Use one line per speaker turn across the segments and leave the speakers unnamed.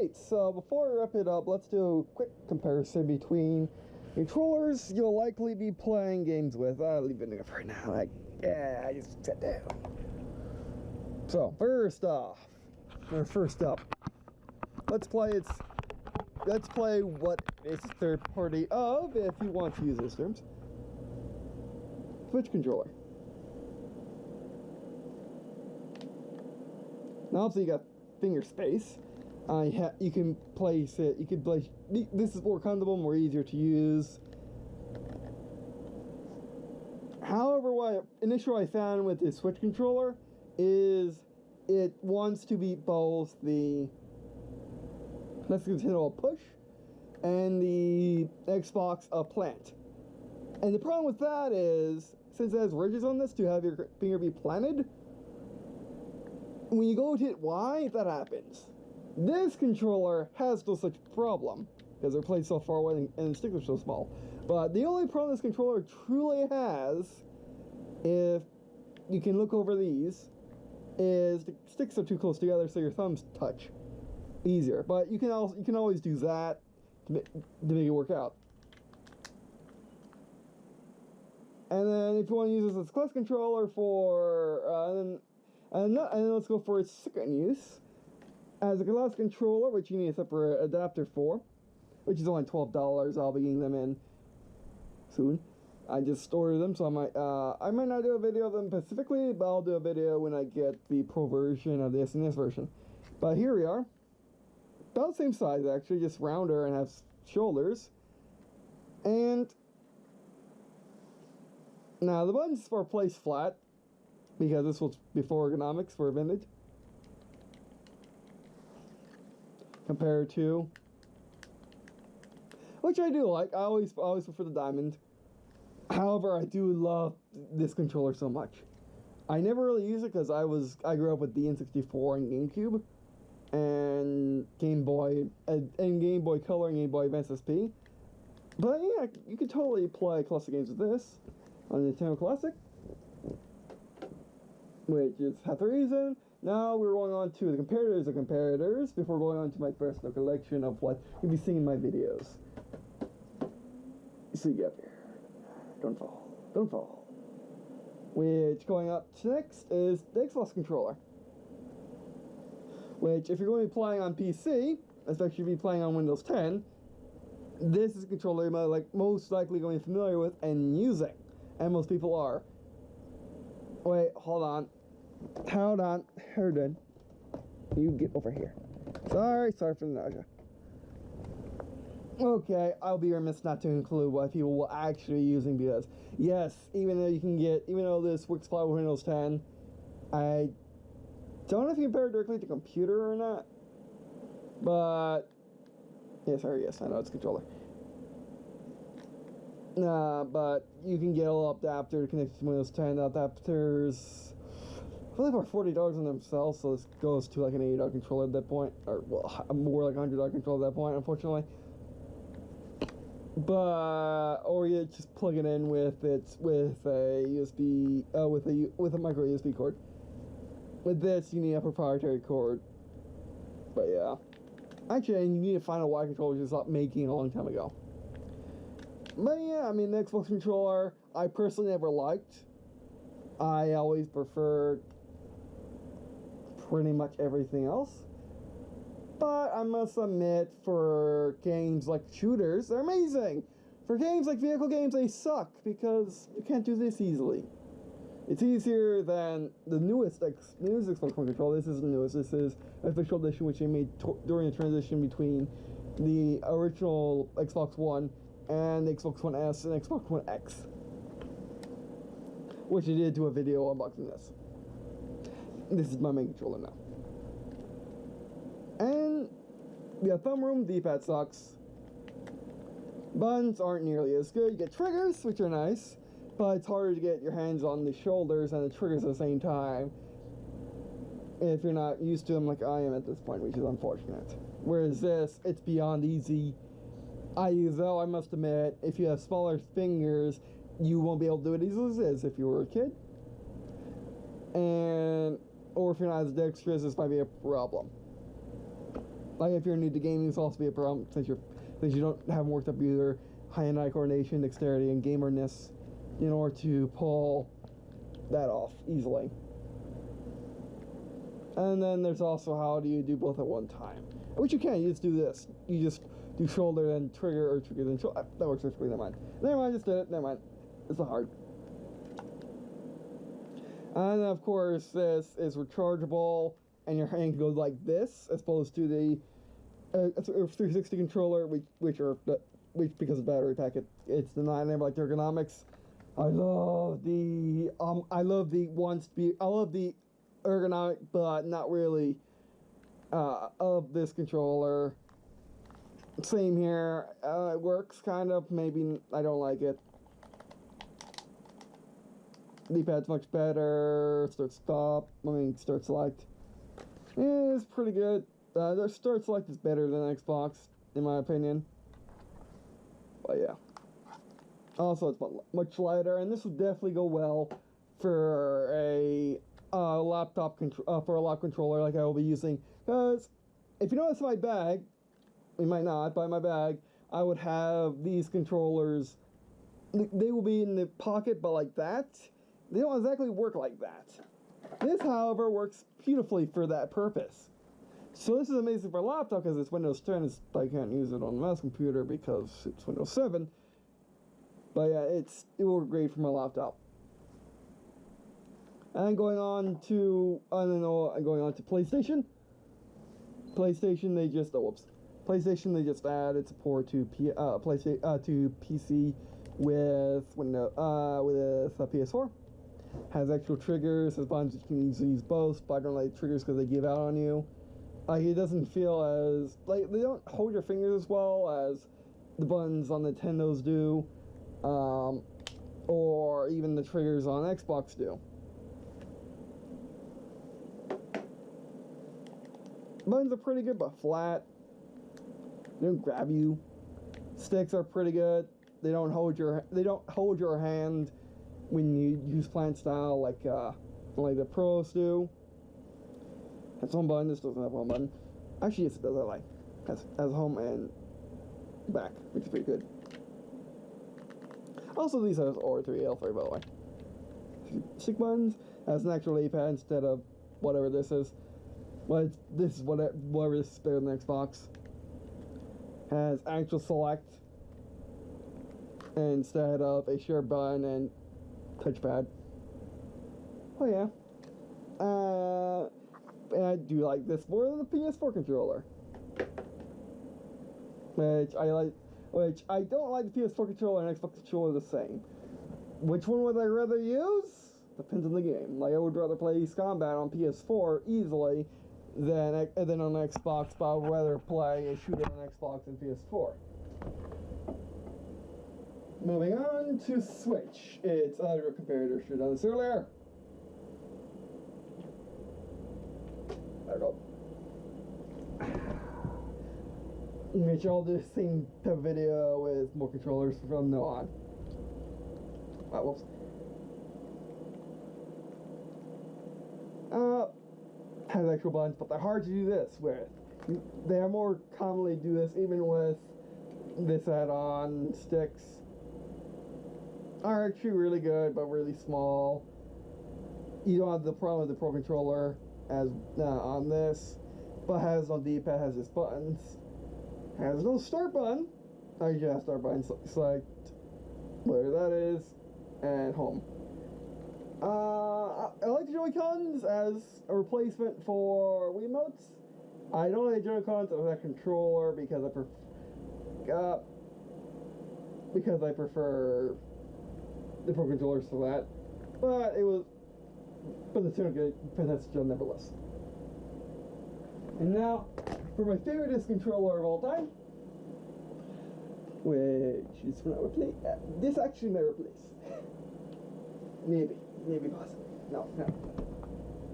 Alright, so before we wrap it up, let's do a quick comparison between controllers you'll likely be playing games with. I'll leave it up right now. I just sat down. So, first up, let's play what is third party of, if you want to use those terms. Switch controller. Now, obviously, you got finger space. You can place it. You can place. This is more comfortable, more easier to use. However, what initially I found with the Switch controller is it wants to be both the Nintendo push and the Xbox a plant. And the problem with that is, since it has ridges on this to have your finger be planted, when you go to hit Y, that happens. This controller has no such problem, because they're placed so far away and the sticks are so small. But the only problem this controller truly has, if you can look over these, is the sticks are too close together so your thumbs touch easier. But you can always do that to make it work out. And then if you want to use this as a class controller for, and then let's go for its second use. As a glass controller, which you need a separate adapter for, which is only $12. I'll be getting them in soon. I just ordered them, so I might not do a video of them specifically, but I'll do a video when I get the Pro version of the SNES version. But here we are. About the same size, actually, just rounder and has shoulders. And now the buttons are placed flat, because this was before ergonomics for vintage. Compared to, which I do like. I always prefer the diamond. However, I do love this controller so much. I never really use it because I grew up with the N64 and GameCube, and Game Boy Color and Game Boy Advance SP. But yeah, you could totally play classic games with this on Nintendo Classic, which is half the reason. Now we're going on to the comparators of comparators before going on to my personal collection of what you'll be seeing in my videos. So you get up here. Don't fall. Don't fall. Which, going up next, is the Xbox controller. Which, if you're going to be playing on PC, especially if you're playing on Windows 10, this is a controller you're most likely going to be familiar with and using. And most people are. Wait, hold on. Hold on. Herden. You get over here. Sorry for the nausea. Okay, I'll be remiss not to include what people will actually be using, because yes, even though this works fine with Windows 10, I don't know if you compare it directly to computer or not. But yes, I know it's a controller. But you can get a little adapter connected to Windows 10. The adapters, I believe, are $40 in themselves, so this goes to like an $80 controller at that point, or well, more like $100 controller at that point, unfortunately. But or you just plug it in with a USB with a micro USB cord. With this, you need a proprietary cord. But yeah, actually, you need to find a wired controller you stopped making a long time ago. But yeah, I mean, the Xbox controller, I personally never liked. I always preferred pretty much everything else. But I must admit, for games like shooters, they're amazing. For games like vehicle games, they suck, because you can't do this easily. It's easier than the newest Xbox One controller. This is the newest. This is a official edition, which they made during the transition between the original Xbox One and the Xbox One S and Xbox One X, which I did do a video unboxing this. This is my main controller now. And the thumb room, D-pad sucks. Buttons aren't nearly as good. You get triggers, which are nice, but it's harder to get your hands on the shoulders and the triggers at the same time if you're not used to them like I am at this point, which is unfortunate. Whereas this, it's beyond easy. Though I must admit, if you have smaller fingers, you won't be able to do it as easily as if you were a kid. Or if you're not as dexterous, this might be a problem. Like if you're new to gaming, it's also be a problem since you haven't worked up either hand-eye coordination, dexterity, and gamerness in order to pull that off easily. And then there's also how do you do both at one time, which you can. You just do this. You just do shoulder then trigger, or trigger then shoulder. That works perfectly. Never mind. Never mind. Just did it. Never mind. It's not hard. And then of course this is rechargeable, and your hand can go like this, as opposed to the 360 controller, which because of battery pack, it's the 9 like ergonomics. I love the ergonomic, but not really of this controller. Same here. It works kind of. Maybe I don't like it. D-pad's much better. Start select. It's pretty good. The start select is better than Xbox, in my opinion. But yeah. Also, it's much lighter, and this would definitely go well for a laptop controller like I will be using. Because if you notice my bag, you might not, but my bag, I would have these controllers. They will be in the pocket, but like that. They don't exactly work like that. This, however, works beautifully for that purpose. So this is amazing for a laptop because it's Windows 10. I can't use it on a mouse computer because it's Windows 7. But yeah, it will work great for my laptop. And going on to PlayStation. PlayStation, they just added support to PC with PS4. Has actual triggers, has buttons. You can easily use both, but I don't like triggers because they give out on you. It doesn't feel as they don't hold your fingers as well as the buttons on Nintendo's do, or even the triggers on Xbox do. Buttons are pretty good, but flat. They don't grab you. Sticks are pretty good. They don't hold your hand when you use plant style like the pros do. Has home button. This doesn't have home button. Actually, yes, it does. Has home and back, which is pretty good. Also, these has R3, L3, by the way. Stick buttons has an actual A-pad instead of whatever this is. Well, this is whatever this is better than Xbox. Has actual select instead of a share button and touchpad. Oh yeah. And I do like this more than the PS4 controller. Which I don't like the PS4 controller and Xbox controller the same. Which one would I rather use? Depends on the game. Like I would rather play Ace Combat on PS4 easily than on Xbox, but I would rather play a shooter on Xbox than PS4. Moving on to Switch. It's another comparator. Should have done this earlier. There we go. Which I'll do the same type of video with more controllers from now on. Whoops. Has actual buttons, but they're hard to do this with. They are more commonly do this even with this add-on. Sticks are actually really good, but really small. You don't have the problem with the Pro Controller as on this, but has no D-pad, has its buttons. Has no start button. I usually have start button, select whatever that is, and home. I like the Joy-Cons as a replacement for Wiimotes. I don't like the Joy-Cons as a controller because I prefer the Pro Controllers for that. But it's still good, fantastic job nevertheless. And now, for my favorite controller of all time, which is when I replace. This actually may replace. Maybe possibly. No.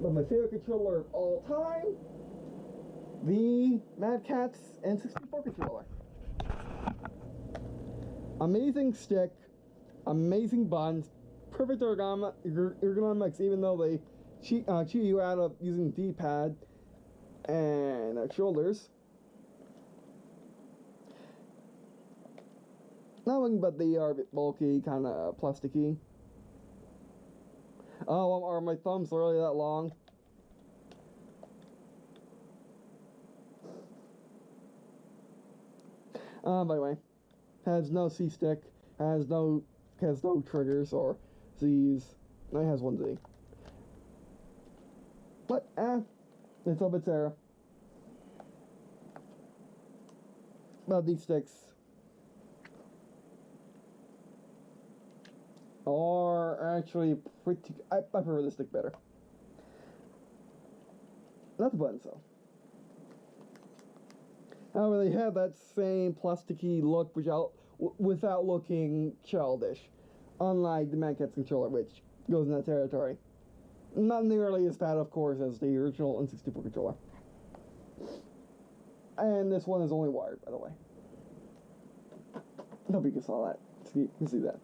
But my favorite controller of all time, the Mad Catz N64 controller. Amazing stick, amazing buttons, perfect ergonomics, even though they cheat you out of using D-pad and shoulders. Nothing but they are a bit bulky, kind of plasticky. Oh, are my thumbs really that long? By the way, has no C stick, has no triggers or Z's. No, it has one Z. But it's of its era. But these sticks are actually pretty. I prefer this stick better. Not the buttons though. However, they have that same plasticky look without looking childish, unlike the Mancats controller, which goes in that territory. Not nearly as bad, of course, as the original N64 controller. And this one is only wired, by the way. I hope you can saw that. You can see that.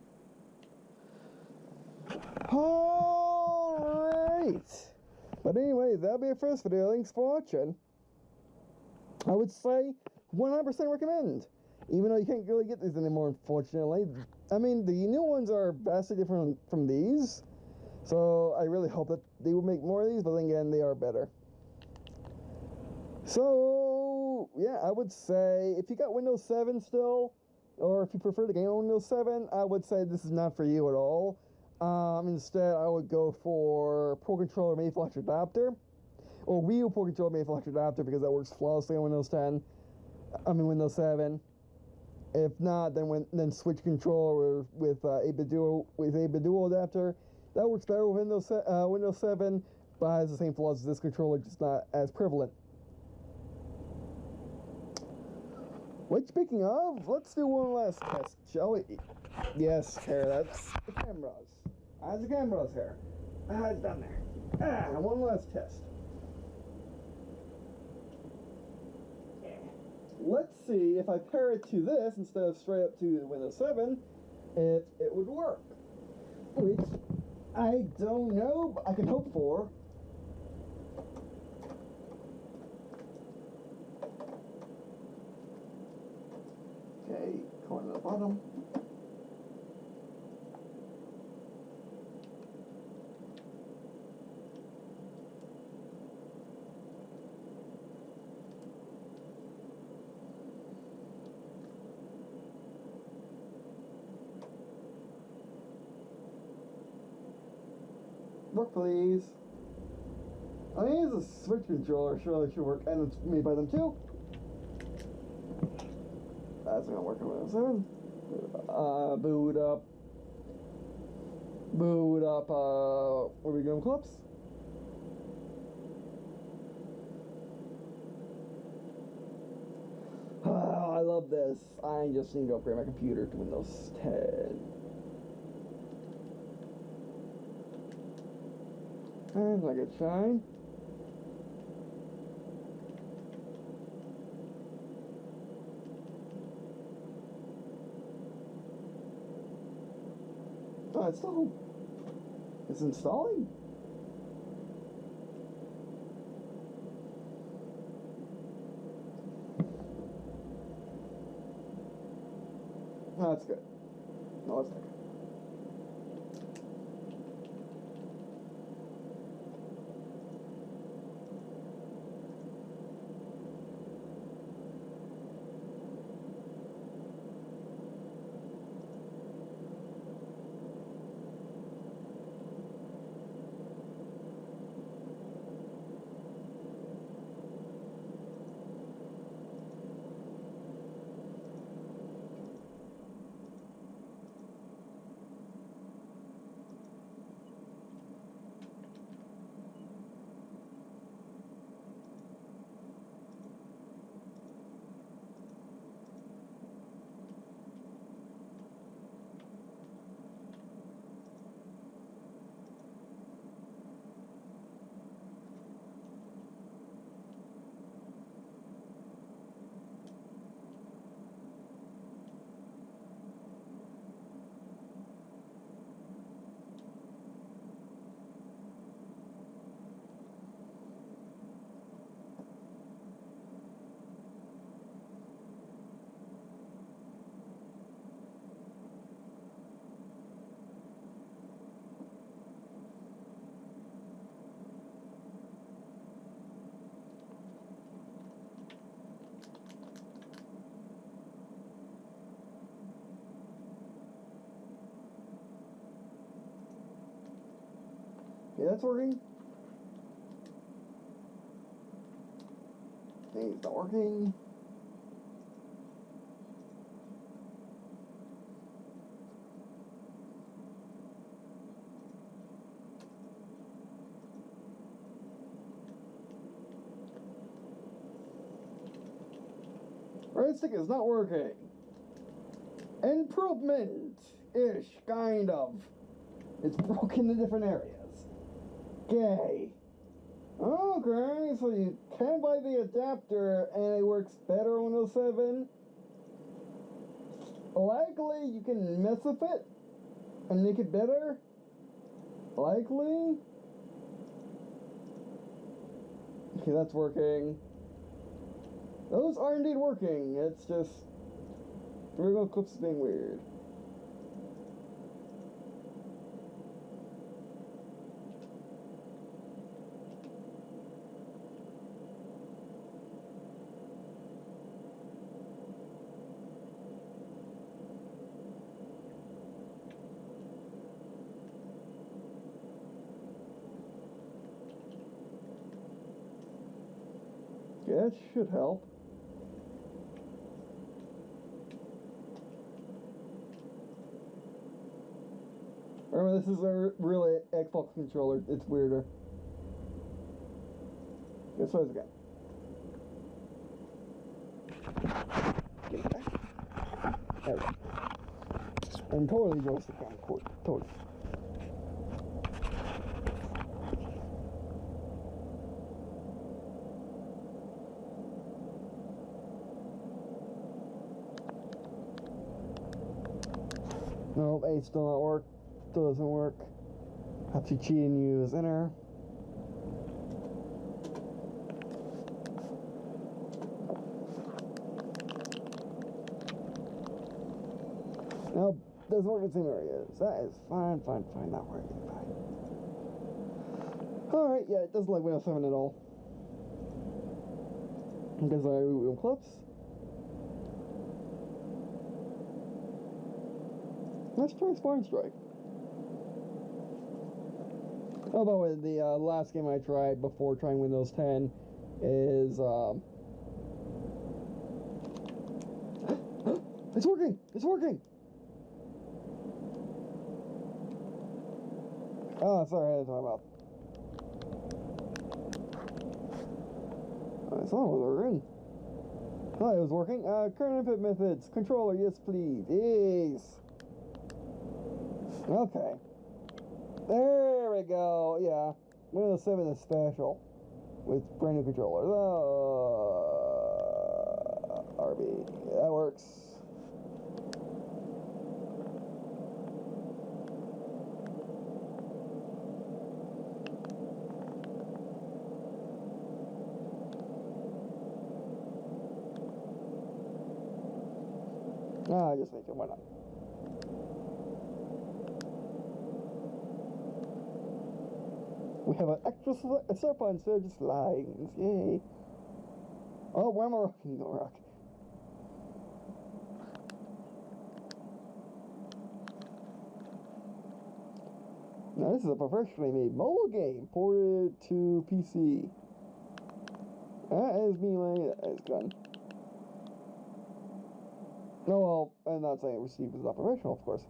Alright! But anyway, that'll be it for this video. Thanks for watching. I would say 100% recommend. Even though you can't really get these anymore, unfortunately. I mean, the new ones are vastly different from these. So I really hope that they will make more of these, but then again, they are better. So, yeah, I would say if you got Windows 7 still, or if you prefer the game on Windows 7, I would say this is not for you at all. Instead, I would go for Pro Controller made flash adapter, or Wii U Pro Controller made flash adapter, because that works flawlessly on Windows 10. Windows 7. If not, then switch controller with 8BITDO adapter. That works better with Windows 7, but has the same flaws as this controller, just not as prevalent. Which, speaking of, let's do one last test, shall we? Yes, here, that's the cameras. How's the cameras here? It's down there. One last test. Let's see if I pair it to this instead of straight up to the Windows 7, if it would work. Which, I don't know, but I can hope for. Okay, going to the bottom. Work, please. I mean, it's a Switch controller, surely it should work, and it's made by them too. That's not gonna work on Windows 7. Boot up. Where we going, clips? I love this. I just need to upgrade my computer to Windows 10. And like a shine. Oh, it's installing. Oh, that's good. No, that's not good. that's working. Okay, it's not working. Right stick is not working. Improvement-ish, kind of. It's broken in different areas. Okay. Okay, so you can buy the adapter and it works better on Windows 7. Likely you can mess with it and make it better. Likely. Okay, that's working. Those are indeed working. It's just Google Clips being weird. Yeah, it should help. Remember, this is a really Xbox controller. It's weirder. Guess what again? Get it back. There we go. I'm totally joystick on cord. Totally. Nope, 8 still not work. Still doesn't work. Have to cheat and use enter. Nope, doesn't work in the same areas. That is fine, not working, fine. Alright, yeah, it doesn't like Windows 7 at all. Because I reboot clips. Let's try Spine Strike. Oh, by the way, the last game I tried before trying Windows 10 is, it's working! It's working! Oh, sorry, I had to talk about. I thought it was working. Oh, it was working. Current input methods. Controller, yes, please. Yes. Okay. There we go. Yeah. Windows 7 is special. With brand new controllers. RB. That works. Ah, I just make it. Why not? We have an extra circle instead of just lines. Yay. Oh, where am I rocking? No rock. Now, this is a professionally made mobile game ported to PC. That is me laying that is gun. No, well, I'm not saying received is not professional, of course.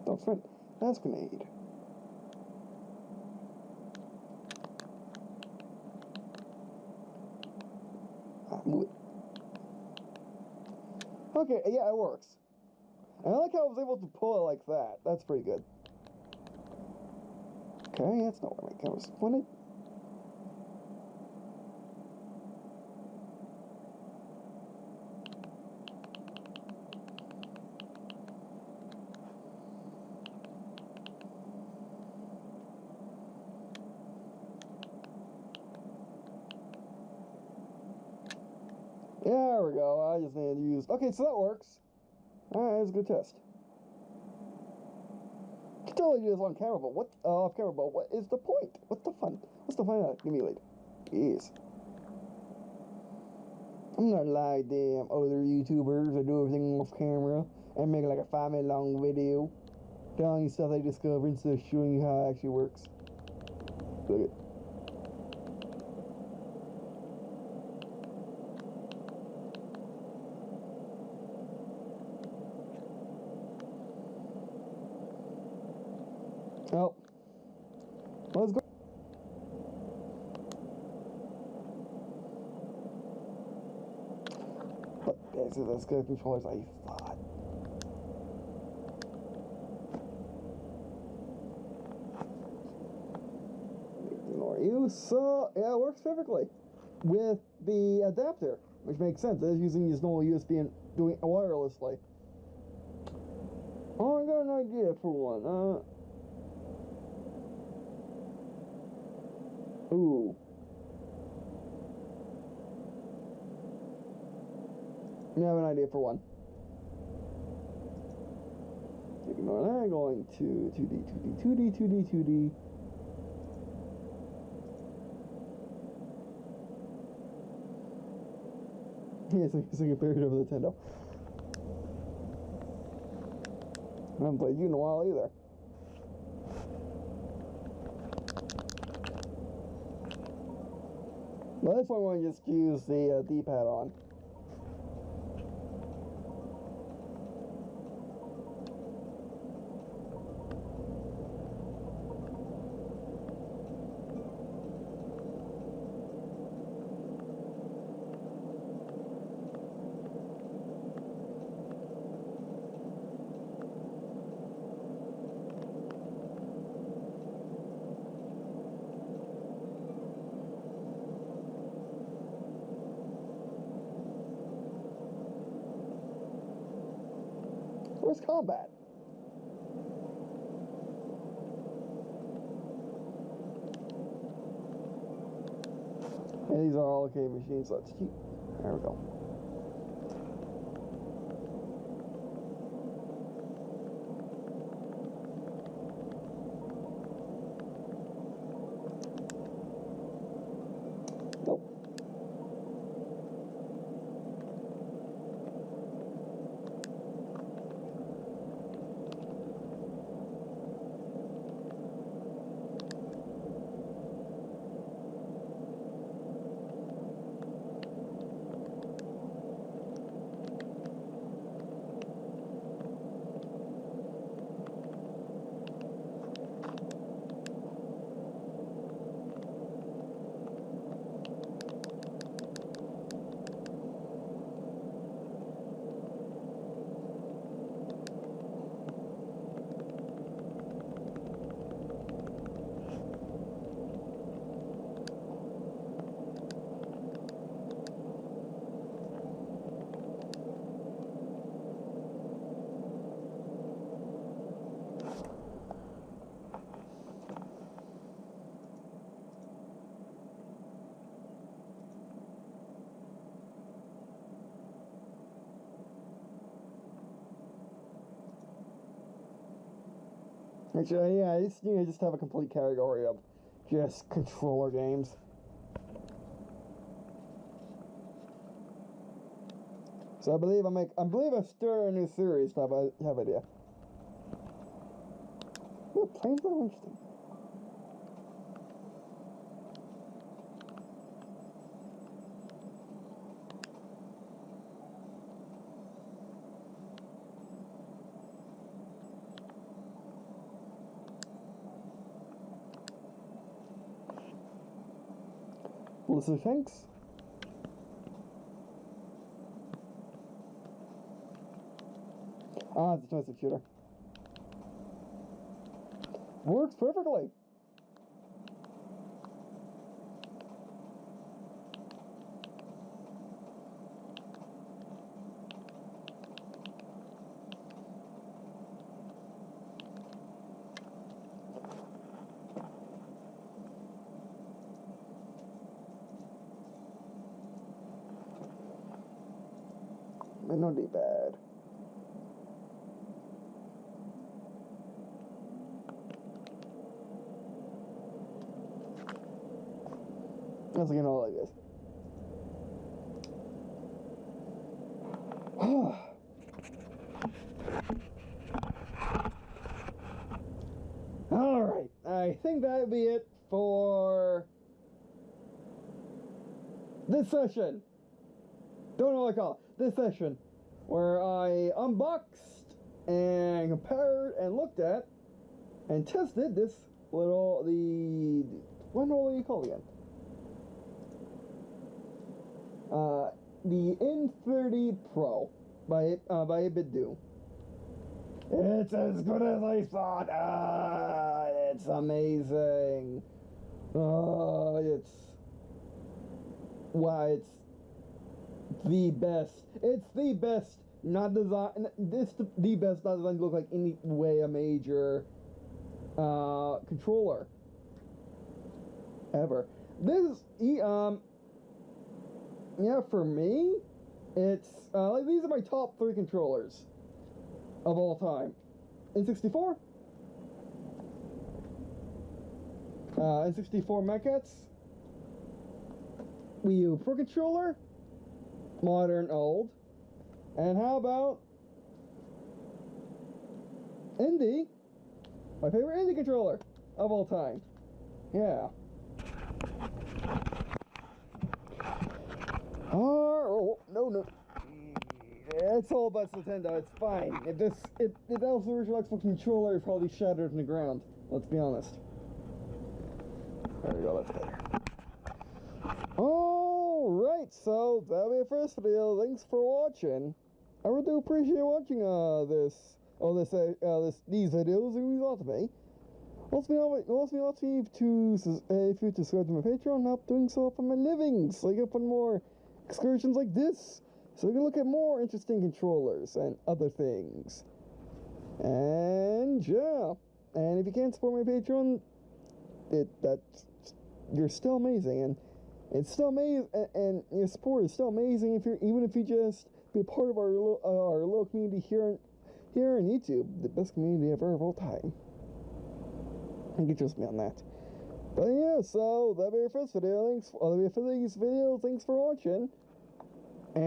Don't sprint. That's grenade. Move it. Okay, yeah, it works. And I like how I was able to pull it like that. That's pretty good. Okay, that's not where my camera's pointed. There we go. I just needed to use. Okay, so that works. Alright, that's a good test. You can totally do this on camera, but what? Off camera, but what is the point? What's the fun? What's the fun of that? Give me a lead. Yes. I'm not like them other YouTubers that do everything off camera and make like a 5-minute long video. telling you stuff they discover instead of showing you how it actually works. Look at. Oh, let's go. But this is as good a controller as I thought. Ignore you. So yeah, it works perfectly with the adapter, which makes sense. It's using his normal USB and doing it wirelessly. Oh, I got an idea for one. Ooh. I have an idea for one. Ignore that. Going to 2D, 2D, 2D, 2D, 2D. Yes, I'm using a period of Nintendo. I haven't played you in a while either. But this one, I want to just use the D-pad on. Where's combat? And these are all arcade machines, so let's keep. There we go. Nope. Actually, yeah, I just have a complete category of just controller games. So I believe I'm starting a new series, but I have idea. Ooh, planes are interesting. Listen, thanks. Ah, it's a nice computer. Works perfectly. But no D-pad. Once again, all like this. I think that would be it for this session. Don't know what I call it. This session, where I unboxed and compared and looked at and tested this little, what do you call it again? The N30 Pro by 8BITDO. It's as good as I thought. It's amazing. It's the best. It's the best. Not design. This the best. Not designed to look like any way a major controller ever. This yeah, for me, it's like these are my top 3 controllers of all time. N64, N64 Mechats, Wii U Pro Controller, modern old, and how about Indie, my favorite indie controller of all time. Yeah. Oh, no. It's all about Nintendo, it's fine. If that was the original Xbox controller, it's probably shattered in the ground. Let's be honest. There we go, that's better. Alright, so that'll be it for this video. Thanks for watching. I really do appreciate watching these videos. It means a lot to me. Also, if you subscribe to my Patreon, help doing so for my living, so I can put more excursions like this, so we can look at more interesting controllers and other things. And yeah, and if you can't support my Patreon, you're still amazing, and it's still amazing, and your support is still amazing even if you just be a part of our little community here on YouTube, the best community ever of all time. You can trust me on that. But yeah, so that'll be your first video. Thanks for these videos. Thanks for watching. And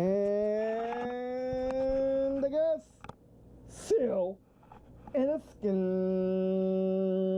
I guess see you in a skin.